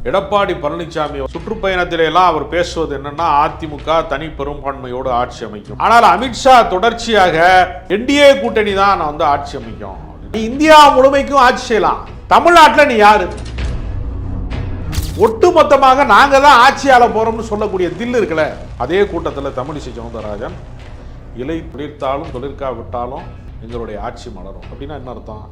எடப்பாடி பழனிசாமி சுற்றுப்பயணத்திலெல்லாம் அவர் பேசுவது என்னன்னா, அதிமுக தனி பெரும்பான்மையோடு ஆட்சி அமைக்கும். ஆனால் அமித்ஷா தொடர்ச்சியாக என்டிஏ கூட்டணி தான் வந்து ஆட்சி அமைக்கும். இந்தியா முழுமைக்கும் ஆட்சி செய்யலாம், தமிழ்நாட்டில் நீ யாரு? ஒட்டுமொத்தமாக நாங்க தான் ஆட்சியாள போறோம்னு சொல்லக்கூடிய தில்லு இருக்குல்ல. அதே கூட்டத்தில் தமிழிசை சவுந்தரராஜன் இலை துளிர்த்தாலும் துளிர்க்காவிட்டாலும் எங்களுடைய ஆட்சி மலரும் அப்படின்னா என்ன அர்த்தம்?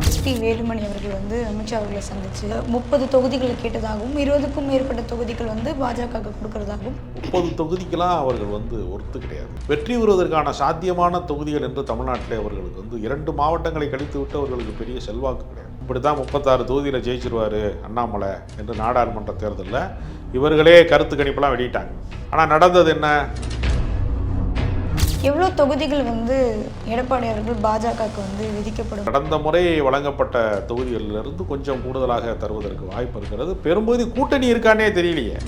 எஸ்பி வேலுமணி அவர்கள் வந்து அமித்ஷா அவர்களை சந்திச்சு 30 தொகுதிகளை கேட்டதாகவும் 20க்கும் மேற்பட்ட தொகுதிகள் வந்து பாஜக கொடுக்கறதாகவும். 30 தொகுதிக்கெல்லாம் அவர்கள் வந்து ஒருத்து கிடையாது. வெற்றி பெறுவதற்கான சாத்தியமான தொகுதிகள் என்று தமிழ்நாட்டிலே அவர்களுக்கு வந்து 2 மாவட்டங்களை கழித்து விட்டு அவர்களுக்கு பெரிய செல்வாக்கு கிடையாது. இப்படி தான் 36 தொகுதியில் ஜெயிச்சிருவார் அண்ணாமலை என்று நாடாளுமன்ற தேர்தலில் இவர்களே கருத்து கணிப்பெல்லாம் வெளியிட்டாங்க. ஆனால் நடந்தது என்ன? எவ்வளோ தொகுதிகள் வந்து எடப்பாடி அவர்கள் பாஜகவுக்கு வந்து விதிக்கப்படும்? கடந்த முறை வழங்கப்பட்ட தொகுதிகளிலிருந்து கொஞ்சம் கூடுதலாக தருவதற்கு வாய்ப்பு இருக்கிறது. பெரும்பகுதி கூட்டணி இருக்கானே தெரியலையே.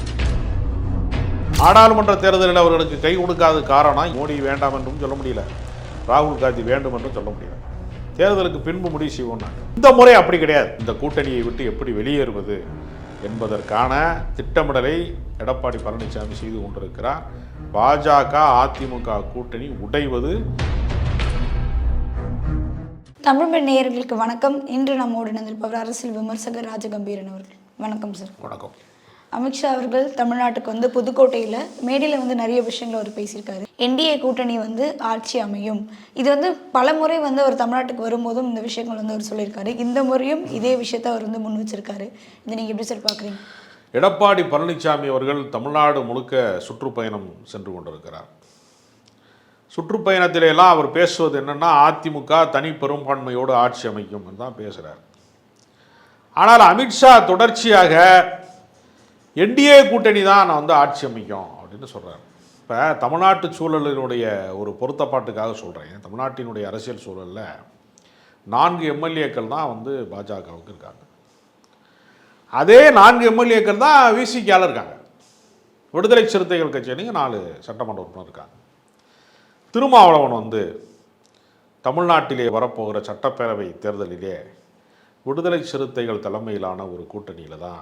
நாடாளுமன்ற தேர்தலில் அவர்களுக்கு கை கொடுக்காத காரணம் மோடி வேண்டாம் என்றும் சொல்ல முடியல, ராகுல் காந்தி வேண்டும் என்றும் சொல்ல முடியல. தேர்தலுக்கு பின்பு முடிவு செய்வோம். இந்த முறை அப்படி கிடையாது. இந்த கூட்டணியை விட்டு எப்படி வெளியேறுவது என்பதற்கான திட்டமிடலை எடப்பாடி பழனிசாமி செய்து கொண்டிருக்கிறார். பாஜக அதிமுக கூட்டணி உடைவது. தமிழ் நேயர்களுக்கு வணக்கம். இன்று நம்மோடு இணைந்திருப்பவர் அரசியல் விமர்சகர் ராஜகம்பீரன் அவர்கள். வணக்கம் சார். வணக்கம். அமித்ஷா அவர்கள் தமிழ்நாட்டுக்கு வந்து புதுக்கோட்டையில் மேடையில் வந்து நிறைய விஷயங்கள் அவர் பேசியிருக்காரு. என்டிஏ கூட்டணி வந்து ஆட்சி அமையும், இது வந்து பல முறை வந்து அவர் தமிழ்நாட்டுக்கு வரும்போதும் இந்த விஷயங்கள் வந்து அவர் சொல்லியிருக்காரு. இந்த முறையும் இதே விஷயத்த அவர் வந்து முன் வச்சிருக்காரு. இதை நீங்கள் எப்படி சார் பார்க்குறீங்க? எடப்பாடி பழனிசாமி அவர்கள் தமிழ்நாடு முழுக்க சுற்றுப்பயணம் சென்று கொண்டிருக்கிறார். சுற்றுப்பயணத்திலெல்லாம் அவர் பேசுவது என்னென்னா, அதிமுக தனி பெரும்பான்மையோடு ஆட்சி அமைக்கும் என்று தான் பேசுகிறார். ஆனால் அமித்ஷா தொடர்ச்சியாக என்டிஏ கூட்டணி தான் வந்து ஆட்சி அமைக்கும் அப்படின்னு சொல்கிறார். இப்போ தமிழ்நாட்டு சூழலினுடைய ஒரு பொருத்தப்பாட்டுக்காக சொல்கிறேன். தமிழ்நாட்டினுடைய அரசியல் சூழலில் 4 எம்எல்ஏக்கள் தான் வந்து பாஜகவுக்கு இருக்காங்க. அதே 4 எம்எல்ஏக்கள் தான் விசிகால இருக்காங்க. விடுதலை சிறுத்தைகள் கட்சியினங்க 4 சட்டமன்ற உறுப்பினர் இருக்காங்க. திருமாவளவன் வந்து தமிழ்நாட்டிலே வரப்போகிற சட்டப்பேரவை தேர்தலிலே விடுதலை சிறுத்தைகள் தலைமையிலான ஒரு கூட்டணியில் தான்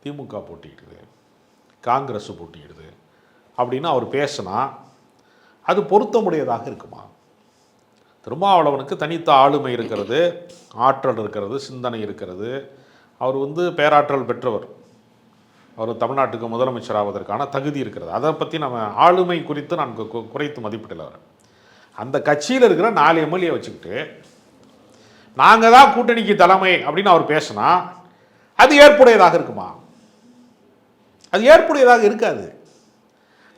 திமுக போட்டியிடுது, காங்கிரஸ் போட்டியிடுது அப்படின்னு அவர் பேசினா அது பொருத்தமுடையதாக இருக்குமா? திருமாவளவனுக்கு தனித்த ஆளுமை இருக்கிறது, ஆற்றல் இருக்கிறது, சிந்தனை இருக்கிறது. அவர் வந்து பேராற்றல் பெற்றவர். அவர் தமிழ்நாட்டுக்கு முதலமைச்சர் ஆவதற்கான தகுதி இருக்கிறது. அதை பற்றி நம்ம ஆளுமை குறித்து நான் குறைத்து மதிப்பிடல. அவர் அந்த கட்சியில் இருக்கிற 4 எம்எல்ஏ வச்சுக்கிட்டு நாங்கள் தான் கூட்டணிக்கு தலைமை அப்படின்னு அவர் பேசினா அது ஏற்புடையதாக இருக்குமா? அது ஏற்புடையதாக இருக்காது.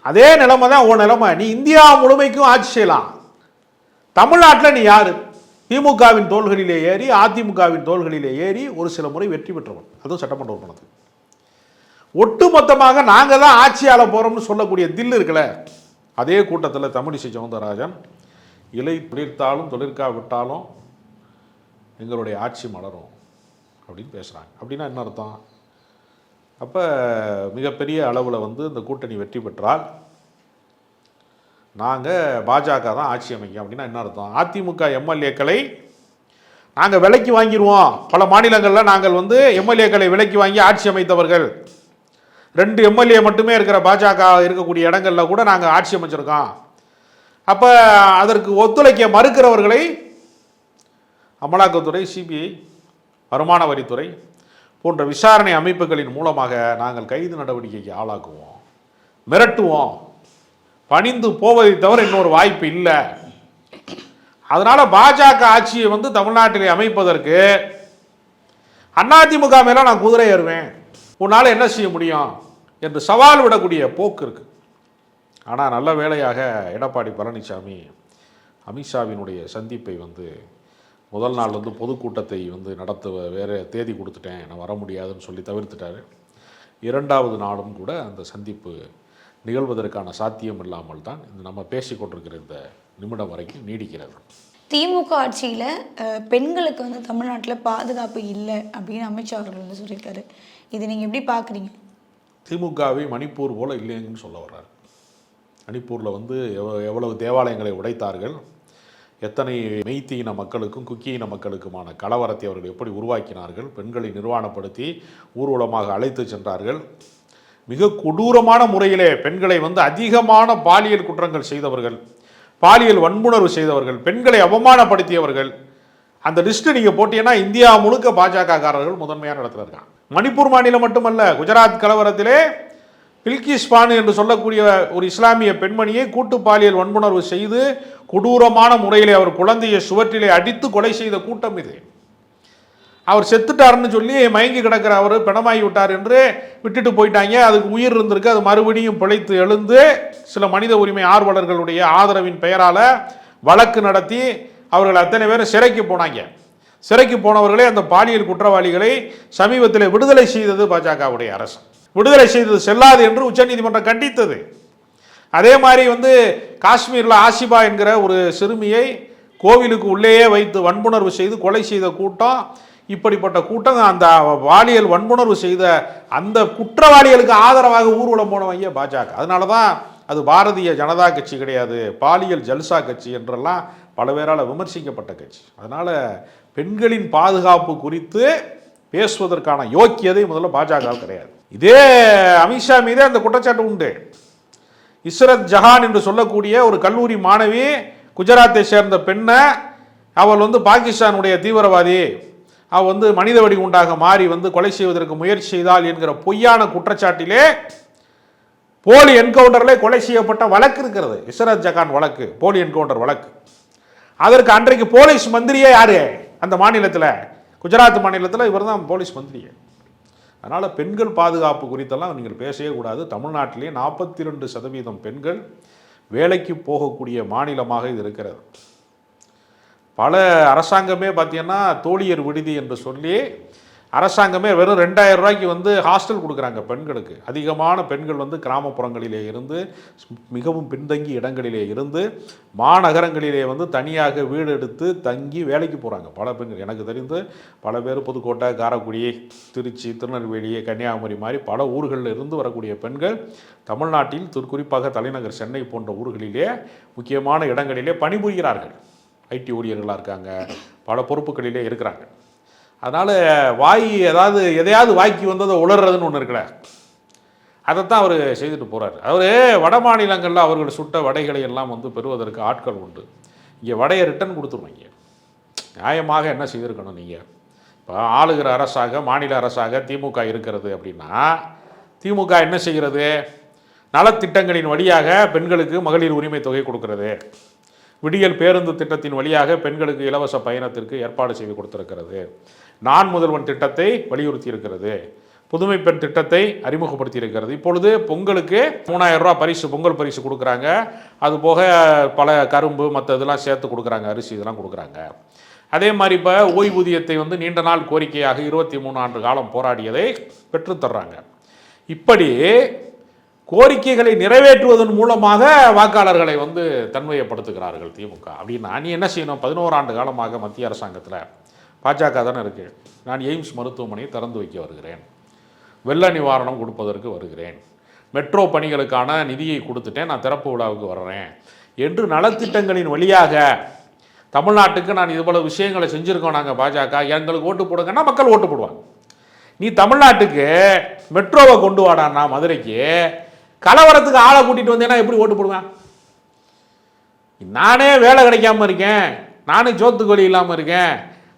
அதே நிலைமை தான் உன் நிலைமை. நீ இந்தியா முழுமைக்கும் ஆட்சி செய்யலாம், தமிழ்நாட்டில் நீ யாரு? திமுகவின் தோள்களிலே ஏறி அதிமுகவின் தோள்களிலே ஏறி ஒரு சில முறை வெற்றி பெற்றவன், அதுவும் சட்டமன்ற உறுப்பினர். ஒட்டுமொத்தமாக நாங்கள் தான் ஆட்சியாள போகிறோம்னு சொல்லக்கூடிய தில்லு இருக்குல்ல. அதே கூட்டத்தில் தமிழிசை சவுந்தரராஜன் இலை துளிர்த்தாலும் துளிர்க்காவிட்டாலும் எங்களுடைய ஆட்சி மலரும் அப்படின்னு பேசுகிறாங்க. அப்படின்னா என்ன அர்த்தம்? அப்போ மிகப்பெரிய அளவில் வந்து இந்த கூட்டணி வெற்றி பெற்றால் நாங்கள் பாஜக தான் ஆட்சி அமைக்கும் அப்படின்னா என்ன அர்த்தம்? அதிமுக எம்எல்ஏக்களை நாங்கள் விலைக்கு வாங்கிடுவோம். பல மாநிலங்களில் நாங்கள் வந்து எம்எல்ஏக்களை விலைக்கு வாங்கி ஆட்சி அமைத்தவர்கள். 2 எம்எல்ஏ மட்டுமே இருக்கிற பாஜக இருக்கக்கூடிய இடங்களில் கூட நாங்கள் ஆட்சி அமைச்சிருக்கோம். அப்போ அதற்கு ஒத்துழைக்க மறுக்கிறவர்களை அமலாக்கத்துறை, சிபிஐ, வருமான வரித்துறை போன்ற விசாரணை அமைப்புகளின் மூலமாக நாங்கள் கைது நடவடிக்கைக்கு ஆளாக்குவோம், மிரட்டுவோம். பணிந்து போவதை தவிர இன்னொரு வாய்ப்பு இல்லை. அதனால் பாஜக ஆட்சியை வந்து தமிழ்நாட்டிலே அமைப்பதற்கு அதிமுக மேலே நான் குதிரை ஏறுவேன், உன்னால் என்ன செய்ய முடியும் என்று சவால் விடக்கூடிய போக்கு இருக்குது. ஆனால் நல்ல வேளையாக எடப்பாடி பழனிசாமி அமித்ஷாவினுடைய சந்திப்பை வந்து முதல் நாள் வந்து பொதுக்கூட்டத்தை வந்து நடத்த வேறு தேதி கொடுத்துட்டேன், நான் வர முடியாதுன்னு சொல்லி தவிர்த்துட்டார். 2வது நாளும் கூட அந்த சந்திப்பு நிகழ்வதற்கான சாத்தியம் இல்லாமல் தான் இந்த நம்ம பேசிக்கொண்டிருக்கிற இந்த நிமிடம் வரைக்கும் நீடிக்கிறது. திமுக ஆட்சியில் பெண்களுக்கு வந்து தமிழ்நாட்டில் பாதுகாப்பு இல்லை அப்படின்னு அமித்ஷா அவர்கள் வந்து சொல்லியிருக்காரு. இதை நீங்கள் எப்படி பார்க்குறீங்க? திமுகவை மணிப்பூர் போல் இல்லைங்கன்னு சொல்ல வர்றாரு. மணிப்பூரில் வந்து எவ்வளவு தேவாலயங்களை உடைத்தார்கள், எத்தனை மெய்த்தி இன மக்களுக்கும் குக்கி இன மக்களுக்குமான கலவரத்தை அவர்கள் எப்படி உருவாக்கினார்கள், பெண்களை நிர்வாணப்படுத்தி ஊர்வலமாக அழைத்து சென்றார்கள். மிக கொடூரமான முறையிலே பெண்களை அதிகமான பாலியல் குற்றங்கள் செய்தவர்கள், பாலியல் வன்புணர்வு செய்தவர்கள், பெண்களை அவமானப்படுத்தியவர்கள், அந்த லிஸ்ட்டு நீங்கள் போட்டீங்கன்னா இந்தியா முழுக்க பாஜக காரர்கள் முதன்மையான இடத்துல இருக்காங்க. மணிப்பூர் மாநிலம் மட்டுமல்ல, குஜராத் கலவரத்திலே பில்கிஸ் பானு என்று சொல்லக்கூடிய ஒரு இஸ்லாமிய பெண்மணியை கூட்டு பாலியல் வன்புணர்வு செய்து கொடூரமான முறையிலே அவர் குழந்தையை சுவற்றிலே அடித்து கொலை செய்த கூட்டம் இது. அவர் செத்துட்டாருன்னு சொல்லி மயங்கி கிடக்கிற அவர் பிணமாகி விட்டார் என்று விட்டுட்டு போயிட்டாங்க. அதுக்கு உயிர் இருந்திருக்கு, அது மறுபடியும் பிழைத்து எழுந்து சில மனித உரிமை ஆர்வலர்களுடைய ஆதரவின் பெயரால் வழக்கு நடத்தி அவர்கள் அத்தனை பேரும் சிறைக்கு போனாங்க. சிறைக்கு போனவர்களே அந்த பாலியல் குற்றவாளிகளை சமீபத்தில் விடுதலை செய்தது பாஜகவுடைய அரசு. விடுதலை செய்தது செல்லாது என்று உச்சநீதிமன்றம் கண்டித்தது. அதே மாதிரி காஷ்மீரில் ஆசிபா என்கிற ஒரு சிறுமியை கோவிலுக்கு உள்ளேயே வைத்து வன்புணர்வு செய்து கொலை செய்த கூட்டம், இப்படிப்பட்ட கூட்டம் அந்த பாலியல் வன்புணர்வு செய்த அந்த குற்றவாளிகளுக்கு ஆதரவாக ஊர்வலம் போனவங்க பாஜக. அதனால தான் அது பாரதிய ஜனதா கட்சி கிடையாது, பாலியல் ஜல்சா கட்சி என்றெல்லாம் பல பேரால் விமர்சிக்கப்பட்ட கட்சி. அதனால் பெண்களின் பாதுகாப்பு குறித்து பேசுவதற்கான யோக்கியதை முதல்ல பாஜக கிடையாது. இதே அமித்ஷா மீதே அந்த குற்றச்சாட்டு உண்டு. இஸ்ரத் ஜஹான் என்று சொல்லக்கூடிய ஒரு கல்லூரி மாணவி, குஜராத்தை சேர்ந்த பெண்ணை, அவள் பாகிஸ்தானுடைய தீவிரவாதி, அவள் மனித வெடி குண்டாக மாறி கொலை செய்வதற்கு முயற்சி செய்தால் என்கிற பொய்யான குற்றச்சாட்டிலே போலி என்கவுண்டரில் கொலை செய்யப்பட்ட வழக்கு இருக்கிறது. இஸ்ரத் ஜஹான் வழக்கு, போலி என்கவுண்டர் வழக்கு. அதற்கு அன்றைக்கு போலீஸ் மந்திரியே யாரு அந்த மாநிலத்தில், குஜராத் மாநிலத்தில் இவர் தான் போலீஸ் மந்திரியே. அதனால் பெண்கள் பாதுகாப்பு குறித்தெல்லாம் நீங்கள் பேசவே கூடாது. தமிழ்நாட்டிலே 42% பெண்கள் வேலைக்கு போகக்கூடிய மாநிலமாக இது இருக்கிறது. பல அரசாங்கமே பார்த்தீங்கன்னா தோழியர் விடுதி என்று சொல்லி அரசாங்கமே வெறும் 2000 ரூபாய்க்கு ஹாஸ்டல் கொடுக்குறாங்க பெண்களுக்கு. அதிகமான பெண்கள் கிராமப்புறங்களிலே இருந்து, மிகவும் பின்தங்கி இடங்களிலே இருந்து, மாநகரங்களிலே தனியாக வீடு எடுத்து தங்கி வேலைக்கு போகிறாங்க பல பெண்கள். எனக்கு தெரிந்து பல பேர் புதுக்கோட்டை, காரைக்குடி, திருச்சி, திருநெல்வேலி, கன்னியாகுமரி மாதிரி பல ஊர்களில் இருந்து வரக்கூடிய பெண்கள் தமிழ்நாட்டில் குறிப்பாக தலைநகர் சென்னை போன்ற ஊர்களிலே முக்கியமான இடங்களிலே பணிபுரிகிறார்கள். ஐடி ஊழியர்களாக இருக்காங்க, பல பொறுப்புகளிலே இருக்கிறாங்க. அதனால் எதையாவது வாய்க்கு வந்ததை உளர்றதுன்னு ஒன்று இருக்குல்ல, அதைத்தான் அவர் செய்துட்டு போகிறார். அவர் வட மாநிலங்களில் அவர்கள் சுட்ட வடைகளை எல்லாம் பெறுவதற்கு ஆட்கள் உண்டு. இங்கே வடையை ரிட்டன் கொடுத்துருவாங்க. நியாயமாக என்ன செய்திருக்கணும் நீங்கள்? இப்போ ஆளுகிற அரசாக, மாநில அரசாக திமுக இருக்கிறது அப்படின்னா, திமுக என்ன செய்கிறது? நலத்திட்டங்களின் வழியாக பெண்களுக்கு மகளிர் உரிமை தொகை கொடுக்கிறது, விடியல் பேருந்து திட்டத்தின் வழியாக பெண்களுக்கு இலவச பயணத்திற்கு ஏற்பாடு செய்து கொடுத்திருக்கிறது, நான் முதல்வன் திட்டத்தை வலியுறுத்தி இருக்கிறது, புதுமை பெண் திட்டத்தை அறிமுகப்படுத்தி இருக்கிறது. இப்பொழுது பொங்கலுக்கு 3000 ரூபா பரிசு, பொங்கல் பரிசு கொடுக்குறாங்க. அதுபோக பல கரும்பு மற்ற இதெல்லாம் சேர்த்து கொடுக்குறாங்க, அரிசி இதெல்லாம் கொடுக்குறாங்க. அதே மாதிரி இப்போ ஓய்வூதியத்தை நீண்ட நாள் கோரிக்கையாக 23 ஆண்டு காலம் போராடியதை பெற்றுத்தர்றாங்க. இப்படி கோரிக்கைகளை நிறைவேற்றுவதன் மூலமாக வாக்காளர்களை தன்மையப்படுத்துகிறார்கள் திமுக. அப்படின்னா நீ என்ன செய்யணும்? 11 ஆண்டு காலமாக மத்திய அரசாங்கத்தில் பாஜக தானே இருக்குது. நான் எய்ம்ஸ் மருத்துவமனையை திறந்து வைக்க வருகிறேன், வெள்ள நிவாரணம் கொடுப்பதற்கு வருகிறேன், மெட்ரோ பணிகளுக்கான நிதியை கொடுத்துட்டேன், நான் திறப்பு விழாவுக்கு வர்றேன் என்று நலத்திட்டங்களின் வழியாக தமிழ்நாட்டுக்கு நான் இவ்வளவு விஷயங்களை செஞ்சுருக்கோம் நாங்கள் பாஜக, எங்களுக்கு ஓட்டு போடுங்கன்னா மக்கள் ஓட்டு போடுவாங்க. நீ தமிழ்நாட்டுக்கு மெட்ரோவை கொண்டு வாடான்னா மதுரைக்கு, கலவரத்துக்கு ஆளை கூட்டிகிட்டு வந்தேன்னா எப்படி ஓட்டு போடுவேன்? நானே வேலை கிடைக்காம இருக்கேன், நானே சோத்துக்கொலி இல்லாமல் இருக்கேன்,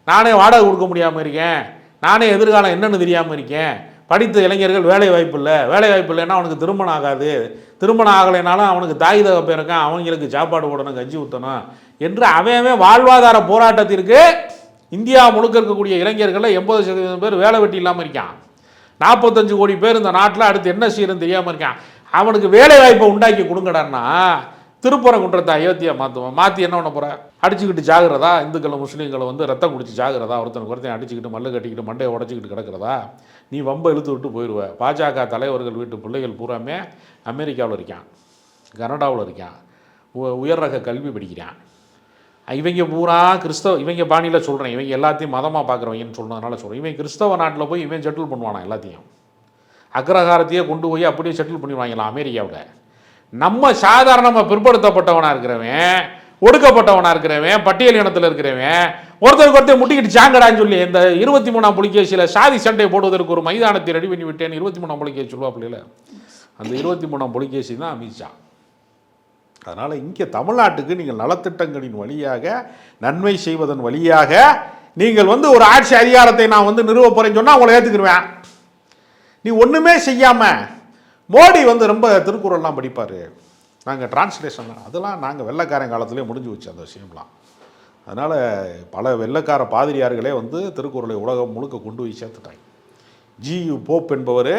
நானே வாடகை கொடுக்க முடியாமல் இருக்கேன், நானே எதிர்காலம் என்னென்னு தெரியாமல் இருக்கேன், படித்த இளைஞர்கள் வேலை வாய்ப்பு இல்லை, வேலை வாய்ப்பு இல்லைன்னா அவனுக்கு திருமணம் ஆகாது, திருமணம் ஆகலைனாலும் அவனுக்கு தாய் தகப்பன் இருக்கான், அவங்களுக்கு சாப்பாடு போடணும், கஞ்சி ஊற்றணும் என்று அவன் வாழ்வாதார போராட்டத்திற்கு இந்தியா முழுக்க இருக்கக்கூடிய இளைஞர்களில் 80% பேர் வேலை வெட்டி இல்லாமல் இருக்கான். 45 கோடி பேர் இந்த நாட்டில் அடுத்து என்ன செய்யணும்னு தெரியாமல் இருக்கான். அவனுக்கு வேலை வாய்ப்பை உண்டாக்கி கொடுங்கடான்னா திருப்பரங்குன்றத்தை அயோத்தியா மாற்றுவோம். மாற்றி என்ன பண்ண போகிற? அடிச்சுக்கிட்டு ஜாகிறதா? இந்துக்களை முஸ்லீம்களை ரத்தம் குடிச்சு ஜாகிறதா? ஒருத்தன் அடிச்சுக்கிட்டு மல்லு கட்டிக்கிட்டு மண்டையை உடச்சிக்கிட்டு கிடக்கிறதா? நீ வம்பை இழுத்து விட்டு போயிடுவேன். பாஜக தலைவர்கள் வீட்டு பிள்ளைகள் பூராமே அமெரிக்காவில் இருக்கான், கனடாவில் இருக்கான், உயர் ரக கல்வி படிக்கிறான். இவங்க பூரா இவங்க பாணியில் சொல்கிறேன், இவங்க எல்லாத்தையும் மதமாக பார்க்குறவங்கன்னு சொன்னதுனால சொல்கிறேன். இவன் கிறிஸ்தவ நாட்டில் போய் இவன் செட்டில் பண்ணுவானா? எல்லாத்தையும் அக்ரஹாரத்தையே கொண்டு போய் அப்படியே செட்டில் பண்ணிடுவாங்களாம் அமெரிக்காவில். நம்ம சாதாரணமாக பிற்படுத்தப்பட்டவனாக இருக்கிறவன் ஒடுக்கப்பட்டவனா இருக்கிறவன், பட்டியல் இனத்தில் இருக்கிறவன், ஒருத்தர் முட்டிக்கிட்டு சாங்கடான்னு சொல்லி இந்த 23ஆம் புலிகேசியில் சாதி சண்டையை போடுவதற்கு ஒரு மைதானத்தை ரெடி பண்ணி விட்டேன் 23ஆம் புலிகேசி சொல்லுவாப்பில்ல, அந்த 23ஆம் புலிகேசி தான் அமித்ஷா. அதனால் இங்கே தமிழ்நாட்டுக்கு நீங்கள் நலத்திட்டங்களின் வழியாக நன்மை செய்வதன் வழியாக நீங்கள் ஒரு ஆட்சி அதிகாரத்தை நான் நிறுவ போகிறேன்னு சொன்னால் அவங்கள ஏற்றுக்குருவேன். நீ ஒன்றுமே செய்யாமல் மோடி ரொம்ப திருக்குறள்லாம் படிப்பார், நாங்கள் டிரான்ஸ்லேஷன் அதெல்லாம் நாங்கள் வெள்ளைக்காரன் காலத்திலே முடிஞ்சு வச்சு அந்த விஷயம்லாம். அதனால் பல வெள்ளைக்கார பாதிரியார்களே திருக்குறளை உலகம் முழுக்க கொண்டு போய் சேர்த்துட்டாங்க. ஜியு போப் என்பவர்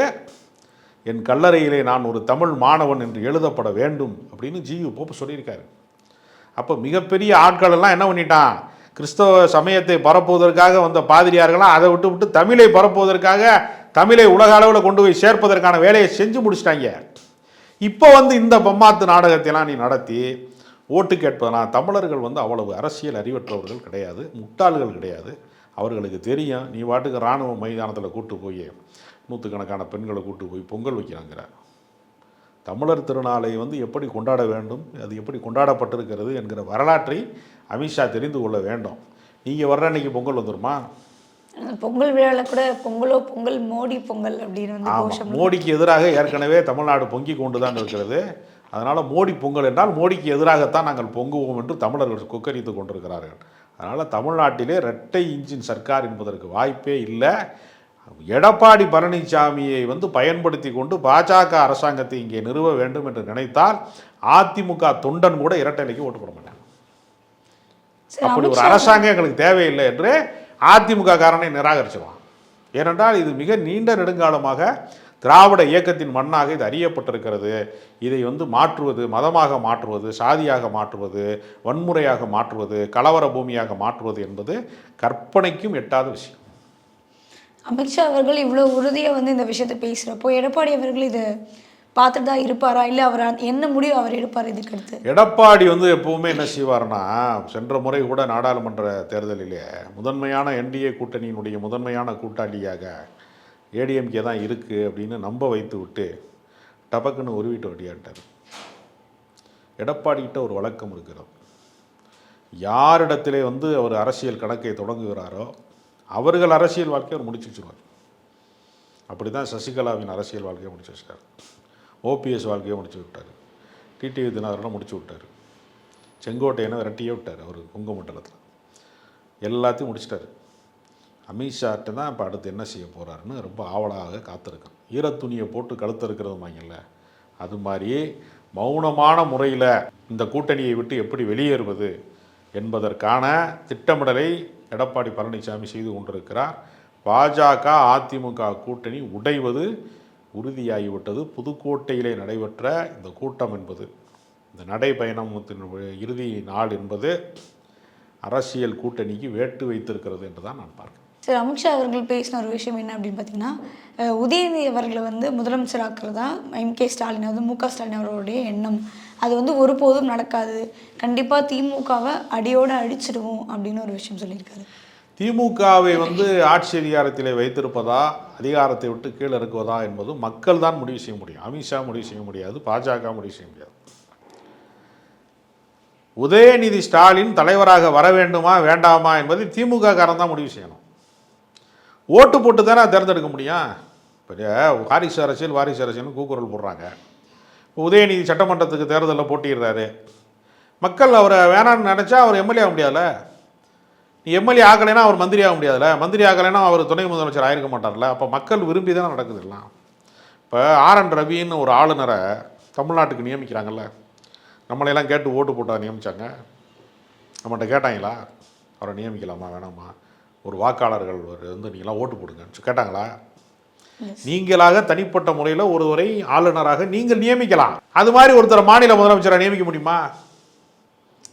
என் கல்லறையிலே நான் ஒரு தமிழ் மாணவன் என்று எழுதப்பட வேண்டும் அப்படின்னு ஜியு போப் சொல்லியிருக்காரு. அப்போ மிகப்பெரிய ஆட்கள் எல்லாம் என்ன பண்ணிட்டான், கிறிஸ்தவ சமயத்தை பரப்புவதற்காக வந்த பாதிரியார்களாம் அதை விட்டு தமிழை பரப்புவதற்காக தமிழை உலக அளவில் கொண்டு போய் சேர்ப்பதற்கான வேலையை செஞ்சு முடிச்சிட்டாங்க. இப்போ இந்த பம்மாத்து நாடகத்தையெல்லாம் நீ நடத்தி ஓட்டு கேட்பதெல்லாம் தமிழர்கள் அவ்வளவு அரசியல் அறிவற்றவர்கள் கிடையாது, முட்டாள்கள் கிடையாது. அவர்களுக்கு தெரியும் நீ வாட்டுக்கு இராணுவ மைதானத்தில் கூட்டு போய் நூற்றுக்கணக்கான பெண்களை கூட்டு போய் பொங்கல் வைக்கிறாங்கிற. தமிழர் திருநாளை எப்படி கொண்டாட வேண்டும், அது எப்படி கொண்டாடப்பட்டிருக்கிறது என்கிற வரலாற்றை அமித்ஷா தெரிந்து கொள்ள வேண்டும். நீங்கள் வர்ற அன்னைக்கு பொங்கல் வந்துடுமா? பொங்கல் விழாவில் கூட பொங்கல் மோடி பொங்கல் அப்படின்னு மோடிக்கு எதிராக ஏற்கனவே தமிழ்நாடு பொங்கி கொண்டு தான் இருக்கிறது. அதனால் மோடி பொங்கல் என்றால் மோடிக்கு எதிராகத்தான் நாங்கள் பொங்குவோம் என்று தமிழர்கள் கொக்கரித்து கொண்டிருக்கிறார்கள். அதனால் தமிழ்நாட்டிலே இரட்டை இன்ஜின் சர்க்கார் என்பதற்கு வாய்ப்பே இல்லை. எடப்பாடி பழனிசாமியை பயன்படுத்தி கொண்டு பாஜக அரசாங்கத்தை இங்கே நிறுவ வேண்டும் என்று நினைத்தால் அதிமுக தொண்டன் கூட இரட்டைலைக்கு ஓட்டு போட மாட்டாங்க. அப்படி ஒரு அரசாங்கம் எங்களுக்கு தேவையில்லை என்று அதிமுக காரனை நிராகரிச்சிருவான். ஏனென்றால் இது மிக நீண்ட நெடுங்காலமாக திராவிட இயக்கத்தின் மண்ணாக இது அறியப்பட்டிருக்கிறது. இதை மாற்றுவது, மதமாக மாற்றுவது, சாதியாக மாற்றுவது, வன்முறையாக மாற்றுவது, கலவர பூமியாக மாற்றுவது என்பது கற்பனைக்கும் எட்டாத விஷயம். அமித்ஷா அவர்கள் இவ்வளோ உறுதியாக இந்த விஷயத்தை பேசுகிறப்போ எடப்பாடி அவர்கள் இதை பார்த்துட்டு தான் இருப்பாரா, இல்லை அவர் என்ன முடிவு அவர் எடுப்பார் இதுக்கு அடுத்து? எடப்பாடி எப்பவுமே என்ன செய்வார்னா, சென்ற முறை கூட நாடாளுமன்ற தேர்தலிலே முதன்மையான என்டிஏ கூட்டணியினுடைய முதன்மையான கூட்டாளியாக ஏடிஎம்கே தான் இருக்குது அப்படின்னு நம்ப வைத்து விட்டு டபக்குன்னு உருவிட்டு வடியாட்டார். எடப்பாடிக்கிட்ட ஒரு வழக்கம் இருக்கிறது, யாரிடத்திலே அவர் அரசியல் கணக்கை தொடங்குகிறாரோ அவர்கள் அரசியல் வாழ்க்கையை அவர் முடிச்சு வச்சுருவார். அப்படி தான் சசிகலாவின் அரசியல் வாழ்க்கையை முடிச்சு வச்சுட்டார், ஓபிஎஸ் வாழ்க்கையை முடிச்சு விட்டார், டிடிவி தினகரனை முடிச்சு விட்டார், செங்கோட்டையனை விரட்டியே விட்டார் அவர் குங்கமண்டலத்தில், எல்லாத்தையும் முடிச்சிட்டார். அமித்ஷாட்ட தான் இப்போ அடுத்து என்ன செய்ய போகிறாருன்னு ரொம்ப ஆவலாக காத்திருக்கேன். ஈரத்துணியை போட்டு கழுத்து இருக்கிறதுமாங்கல்ல, அது மாதிரி மௌனமான முறையில் இந்த கூட்டணியை விட்டு எப்படி வெளியேறுவது என்பதற்கான திட்டமிடலை எடப்பாடி பழனிசாமி செய்து கொண்டிருக்கிறார். பாஜக அதிமுக கூட்டணி உடைவது உறுதியாகிவிட்டது. புதுக்கோட்டையிலே நடைபெற்ற இந்த கூட்டம் என்பது, இந்த நடைபயணத்தின் இறுதி நாள் என்பது அரசியல் கூட்டணிக்கு வேட்டு வைத்திருக்கிறது என்று தான் நான் பார்க்கிறேன். சரி, அமித்ஷா அவர்கள் பேசின ஒரு விஷயம் என்ன அப்படின்னு பார்த்தீங்கன்னா, உதயநிதி அவர்களை முதலமைச்சர் ஆக்குறதா எம்கே ஸ்டாலின் முக ஸ்டாலின் அவர்களுடைய எண்ணம். அது ஒருபோதும் நடக்காது, கண்டிப்பாக திமுகவை அடியோடு அடிச்சிடுவோம் அப்படின்னு ஒரு விஷயம் சொல்லியிருக்காரு. திமுகவை ஆட்சி அதிகாரத்தில் வைத்திருப்பதா, அதிகாரத்தை விட்டு கீழே இருக்குவதா என்பது மக்கள் தான் முடிவு செய்ய முடியும். அமித்ஷா முடிவு செய்ய முடியாது, பாஜக முடிவு செய்ய முடியாது. உதயநிதி ஸ்டாலின் தலைவராக வர வேண்டுமா வேண்டாமா என்பதை திமுக காரன் தான் முடிவு செய்யணும். ஓட்டு போட்டு தானே தேர்ந்தெடுக்க முடியும். இப்போ வாரிசு அரசியல்னு கூக்குரல் போடுறாங்க. இப்போ உதயநிதி சட்டமன்றத்துக்கு தேர்தலில் போட்டிடுறாரு, மக்கள் அவரை வேணான்னு நினச்சா அவர் எம்எல்ஏ ஆக முடியாதுல்ல. நீ எம்எல்ஏ ஆகலைன்னா அவர் மந்திரி ஆக முடியாதுல்ல, மந்திரி ஆகலைன்னா அவர் துணை முதலமைச்சர் ஆகிருக்க மாட்டார்ல. அப்போ மக்கள் விரும்பி தானே நடக்குது எல்லாம். இப்போ ஆர்என் ரவின்னு ஒரு ஆளுநரை தமிழ்நாட்டுக்கு நியமிக்கிறாங்கல்ல, நம்மளையெல்லாம் கேட்டு ஓட்டு போட்டால் நியமித்தாங்க. நம்மகிட்ட கேட்டாங்களா அவரை நியமிக்கலாமா வேணாமா, ஒரு வாக்காளர்கள் நீங்களாம் ஓட்டு போடுங்க கேட்டாங்களா? நீங்களாக தனிப்பட்ட முறையில் ஒருவரை ஆளுநராக நீங்கள் நியமிக்கலாம். அது மாதிரி ஒருத்தர் மாநில முதலமைச்சராக நியமிக்க முடியுமா?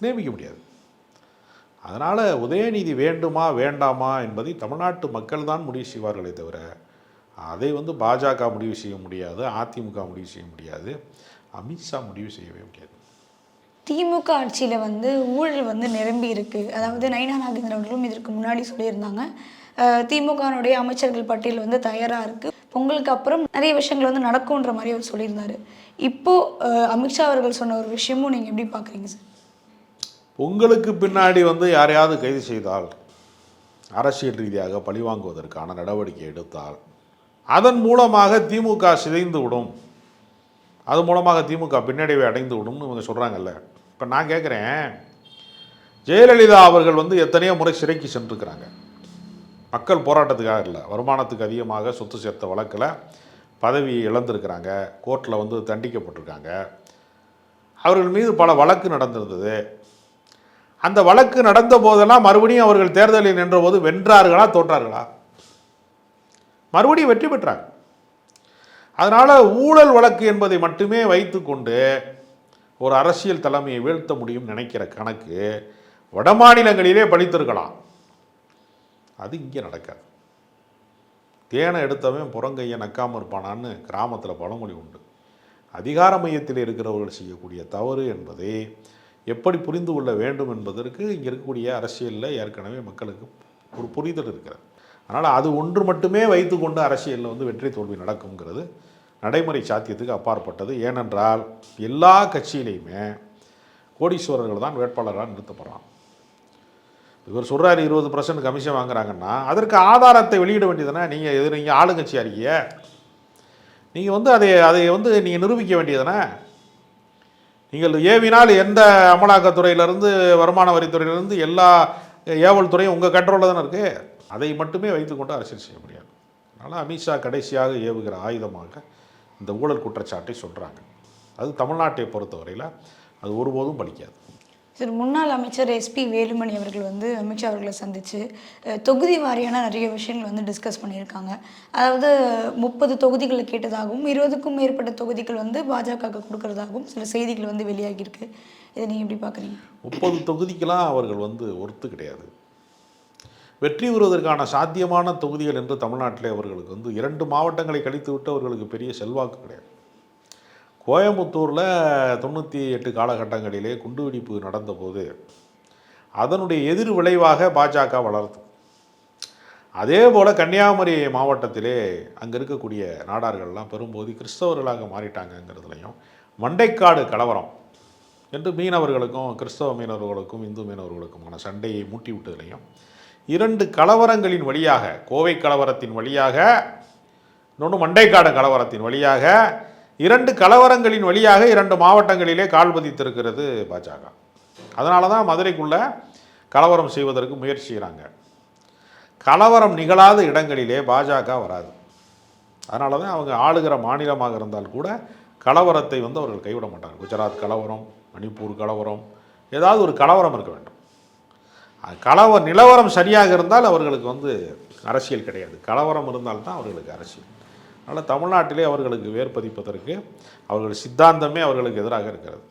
நியமிக்க முடியாது. அதனால் உதயநிதி வேண்டுமா வேண்டாமா என்பதை தமிழ்நாட்டு மக்கள் தான் முடிவு செய்வார்களே தவிர அதை பாஜக முடிவு செய்ய முடியாது, அதிமுக முடிவு செய்ய முடியாது, அமித்ஷா முடிவு செய்யவே முடியாது. திமுக ஆட்சியில் ஊழல் நிரம்பி இருக்குது. அதாவது நயினா நாகேந்திரன் அவர்களும் இதற்கு முன்னாடி சொல்லியிருந்தாங்க, திமுகனுடைய அமைச்சர்கள் பட்டியல் தயாராக இருக்குது, பொங்கலுக்கு அப்புறம் நிறைய விஷயங்கள் நடக்கும்ன்ற மாதிரி அவர் சொல்லியிருந்தார். இப்போது அமித்ஷா அவர்கள் சொன்ன ஒரு விஷயமும் நீங்கள் எப்படி பார்க்குறீங்க சார்? உங்களுக்கு பின்னாடி யாரையாவது கைது செய்தால், அரசியல் ரீதியாக பழிவாங்குவதற்கான நடவடிக்கை எடுத்தால், அதன் மூலமாக திமுக சிதைந்து விடும், அது மூலமாக திமுக பின்னடைவை அடைந்து விடும்னு இவங்க சொல்கிறாங்கல்ல. இப்போ நான் கேட்குறேன், ஜெயலலிதா அவர்கள் எத்தனையோ முறை சிறைக்கு சென்றிருக்கிறாங்க. மக்கள் போராட்டத்துக்காக இல்லை, வருமானத்துக்கு அதிகமாக சொத்து சேர்த்த வழக்கில் பதவி இழந்திருக்கிறாங்க, கோர்ட்டில் தண்டிக்கப்பட்டிருக்காங்க. அவர்கள் மீது பல வழக்கு நடந்திருந்தது. அந்த வழக்கு நடந்த போதெல்லாம் மறுபடியும் அவர்கள் தேர்தலில் நின்றபோது வென்றார்களா தோற்றார்களா? மறுபடியும் வெற்றி பெற்றாங்க. அதனால் ஊழல் வழக்கு என்பதை மட்டுமே வைத்து கொண்டு ஒரு அரசியல் தலைமையை வீழ்த்த முடியும் நினைக்கிற கணக்கு வட மாநிலங்களிலே படித்திருக்கலாம். அது இங்கே நடக்காது. தேனை எடுத்தவன் புறங்கையை நக்காமல் இருப்பானான்னு கிராமத்தில் பழமொழி உண்டு. அதிகார மையத்தில் இருக்கிறவர்கள் செய்யக்கூடிய தவறு என்பதை எப்படி புரிந்து கொள்ள வேண்டும் என்பதற்கு இங்கே இருக்கக்கூடிய அரசியலில் ஏற்கனவே மக்களுக்கு ஒரு புரிதல் இருக்கிறது. அதனால் அது ஒன்று மட்டுமே வைத்து கொண்டு அரசியலில் வெற்றி தோல்வி நடக்குங்கிறது நடைமுறை சாத்தியத்துக்கு அப்பாற்பட்டது. ஏனென்றால் எல்லா கட்சியிலையுமே கோடீஸ்வரர்கள் தான் வேட்பாளராக நிறுத்தப்படுறான். இவர் சொல்கிறார் 20% கமிஷன் வாங்குறாங்கன்னா அதற்கு ஆதாரத்தை வெளியிட வேண்டியதுனா நீங்கள் ஆளுங்கட்சியாக இருக்கீங்க, நீங்கள் அதை நீங்கள் நிரூபிக்க வேண்டியதுனா. நீங்கள் ஏவினால் எந்த அமலாக்கத்துறையிலேருந்து வருமான வரித்துறையிலேருந்து எல்லா ஏவல் துறையும் உங்கள் கண்ட்ரோலில் தானே இருக்குது. அதை மட்டுமே வைத்துக்கொண்டு அரசியல் செய்ய முடியாது. அதனால் அமித்ஷா கடைசியாக ஏவுகிற ஆயுதமாக இந்த ஊழல் குற்றச்சாட்டை சொல்கிறாங்க. அது தமிழ்நாட்டை பொறுத்தவரையில் அது ஒருபோதும் பலிக்காது. சார், முன்னாள் அமைச்சர் எஸ்பி வேலுமணி அவர்கள் அமித்ஷா அவர்களை சந்தித்து தொகுதி வாரியான நிறைய விஷயங்கள் டிஸ்கஸ் பண்ணியிருக்காங்க. அதாவது 30 தொகுதிகளை கேட்டதாகவும் 20க்கும் மேற்பட்ட தொகுதிகள் பாஜகவுக்கு கொடுக்கறதாகவும் சில செய்திகள் வெளியாகியிருக்கு. இதை நீங்கள் எப்படி பார்க்குறீங்க? 30 தொகுதிக்கெல்லாம் அவர்கள் ஒர்த்து கிடையாது. வெற்றி பெறுவதற்கான சாத்தியமான தொகுதிகள் என்று தமிழ்நாட்டிலே அவர்களுக்கு 2 மாவட்டங்களை கழித்து விட்டு அவர்களுக்கு பெரிய செல்வாக்கு கிடையாது. கோயம்புத்தூரில் 98 காலகட்டங்களிலே குண்டுவெடிப்பு நடந்தபோது அதனுடைய எதிர் விளைவாக பாஜக வளர்த்து, அதே போல் கன்னியாகுமரி மாவட்டத்திலே அங்கே இருக்கக்கூடிய நாடார்கள்லாம் பெரும்போது கிறிஸ்தவர்களாக மாறிட்டாங்கங்கிறதுலையும், மண்டைக்காடு கலவரம் என்று மீனவர்களுக்கும் கிறிஸ்தவ மீனவர்களுக்கும் இந்து மீனவர்களுக்குமான சண்டையை மூட்டி விட்டதுலையும், 2 கலவரங்களின் வழியாக, கோவை கலவரத்தின் வழியாக, இன்னொன்று மண்டைக்காடு கலவரத்தின் வழியாக, 2 கலவரங்களின் வழியாக 2 மாவட்டங்களிலே கால் பதித்திருக்கிறது பாஜக. அதனால தான் மதுரைக்குள்ளே கலவரம் செய்வதற்கு முயற்சி செய்கிறாங்க. கலவரம் நிகழாத இடங்களிலே பாஜக வராது. அதனால தான் அவங்க ஆளுகிற மாநிலமாக இருந்தால் கூட கலவரத்தை அவர்கள் கைவிட மாட்டாங்க. குஜராத் கலவரம், மணிப்பூர் கலவரம், ஏதாவது ஒரு கலவரம் இருக்க வேண்டும். நிலவரம் சரியாக இருந்தால் அவர்களுக்கு அரசியல் கிடையாது. கலவரம் இருந்தால்தான் அவர்களுக்கு அரசியல். அதனால் தமிழ்நாட்டிலே அவர்களுக்கு வேர்பதிப்பதற்கு அவர்கள் சித்தாந்தமே அவர்களுக்கு எதிராக இருக்கிறது.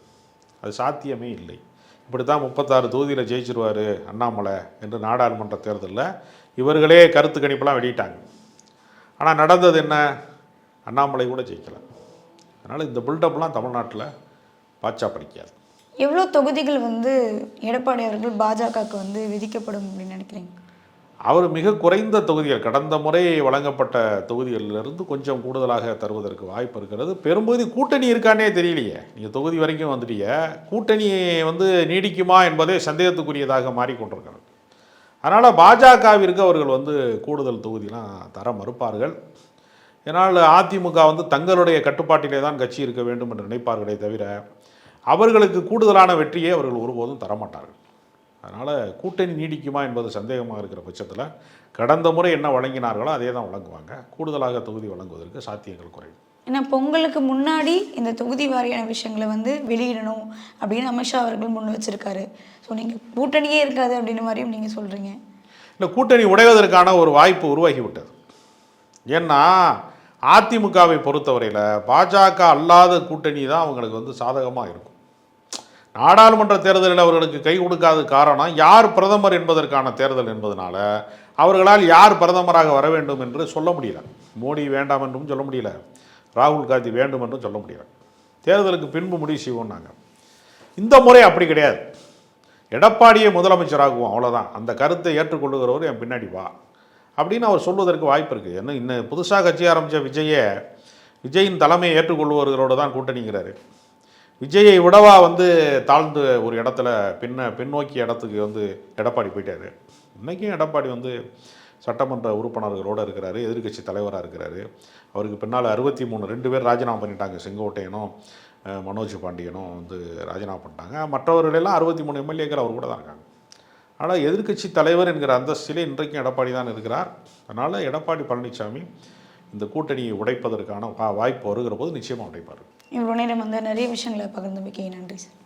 அது சாத்தியமே இல்லை. இப்படி தான் 36 தொகுதியில் ஜெயிச்சிருவார் அண்ணாமலை என்று நாடாளுமன்ற தேர்தலில் இவர்களே கருத்து கணிப்பெல்லாம் வெளியிட்டாங்க. ஆனால் நடந்தது என்ன? அண்ணாமலை கூட ஜெயிக்கலை. அதனால் இந்த பில்டப்லாம் தமிழ்நாட்டில் பாச்சா படிக்காது. எவ்வளோ தொகுதிகள் எடப்பாடி அவர்கள் பாஜகவுக்கு விதிக்கப்படும் அப்படின்னு நினைக்கிறீங்க? அவர் மிக குறைந்த தொகுதிகள், கடந்த முறை வழங்கப்பட்ட தொகுதிகளிலிருந்து கொஞ்சம் கூடுதலாக தருவதற்கு வாய்ப்பு இருக்கிறது. பெரும்பகுதி கூட்டணி இருக்கானே தெரியலையே. நீங்கள் தொகுதி வரைக்கும் வந்துட்டீங்க, கூட்டணி நீடிக்குமா என்பதே சந்தேகத்துக்குரியதாக மாறிக்கொண்டிருக்கிறது. அதனால் பாஜகவிற்கு அவர்கள் கூடுதல் தொகுதிலாம் தர மறுப்பார்கள். ஏன்னால் அதிமுக தங்களுடைய கட்டுப்பாட்டிலே தான் கட்சி இருக்க வேண்டும் என்று நினைப்பார்களே தவிர அவர்களுக்கு கூடுதலான வெற்றியை அவர்கள் ஒருபோதும் தரமாட்டார்கள். அதனால் கூட்டணி நீடிக்குமா என்பது சந்தேகமாக இருக்கிற பட்சத்தில் கடந்த முறை என்ன வழங்கினார்களோ அதே தான் வழங்குவாங்க. கூடுதலாக தொகுதி வழங்குவதற்கு சாத்தியங்கள் குறையும். ஏன்னா பொங்கலுக்கு முன்னாடி இந்த தொகுதி வாரியான விஷயங்களை வெளியிடணும் அப்படின்னு அமித்ஷா அவர்கள் முன் வச்சிருக்காரு. ஸோ நீங்கள் கூட்டணியே இருக்காது அப்படின்னு மாதிரியும் நீங்கள் சொல்கிறீங்க. இல்லை, கூட்டணி உடைவதற்கான ஒரு வாய்ப்பு உருவாகிவிட்டது. ஏன்னா அதிமுகவை பொறுத்தவரையில் பாஜக அல்லாத கூட்டணி தான் அவங்களுக்கு சாதகமாக இருக்கும். நாடாளுமன்ற தேர்தலில் அவர்களுக்கு கை கொடுக்காத காரணம் யார் பிரதமர் என்பதற்கான தேர்தல் என்பதனால அவர்களால் யார் பிரதமராக வர வேண்டும் என்று சொல்ல முடியல. மோடி வேண்டாம் என்றும் சொல்ல முடியல, ராகுல் காந்தி வேண்டும் என்றும் சொல்ல முடியல. தேர்தலுக்கு பின்பு முடிவு செய்வோம்னாங்க. இந்த முறை அப்படி கிடையாது. எடப்பாடியை முதலமைச்சராகுவோம், அவ்வளோதான். அந்த கருத்தை ஏற்றுக்கொள்ளுகிறவர் என் பின்னாடி வா அப்படின்னு அவர் சொல்வதற்கு வாய்ப்பு இருக்குது. என்ன இன்னும் புதுசாக கட்சி ஆரம்பித்த விஜயின் தலைமையை ஏற்றுக்கொள்வர்களோடு தான் கூட்டணிங்கிறாரு. விஜயை விடவா வந்து தாழ்ந்து ஒரு இடத்துல பின்னோக்கிய இடத்துக்கு வந்து எடப்பாடி போயிட்டாரு. இன்றைக்கும் எடப்பாடி வந்து சட்டமன்ற உறுப்பினர்களோடு இருக்கிறாரு, எதிர்க்கட்சி தலைவராக இருக்கிறாரு. அவருக்கு பின்னால் 63 2 பேர் ராஜினாமா பண்ணிட்டாங்க. செங்கோட்டையனும் மனோஜ் பாண்டியனும் வந்து ராஜினாமா பண்ணிட்டாங்க. மற்றவர்களெல்லாம் 63 எம்எல்ஏக்கள் அவர் கூட தான் இருக்காங்க. ஆனால் எதிர்க்கட்சி தலைவர் என்கிற அந்தஸ்திலே இன்றைக்கும் எடப்பாடி தான் இருக்கிறார். அதனால் எடப்பாடி பழனிசாமி இந்த கூட்டணியை உடைப்பதற்கான வாய்ப்பு வருகிற போது நிச்சயமாக உடைப்பார். இவ்வளோ நேரம் வந்து நிறைய விஷயங்களை பகிர்ந்து நன்றி சார்.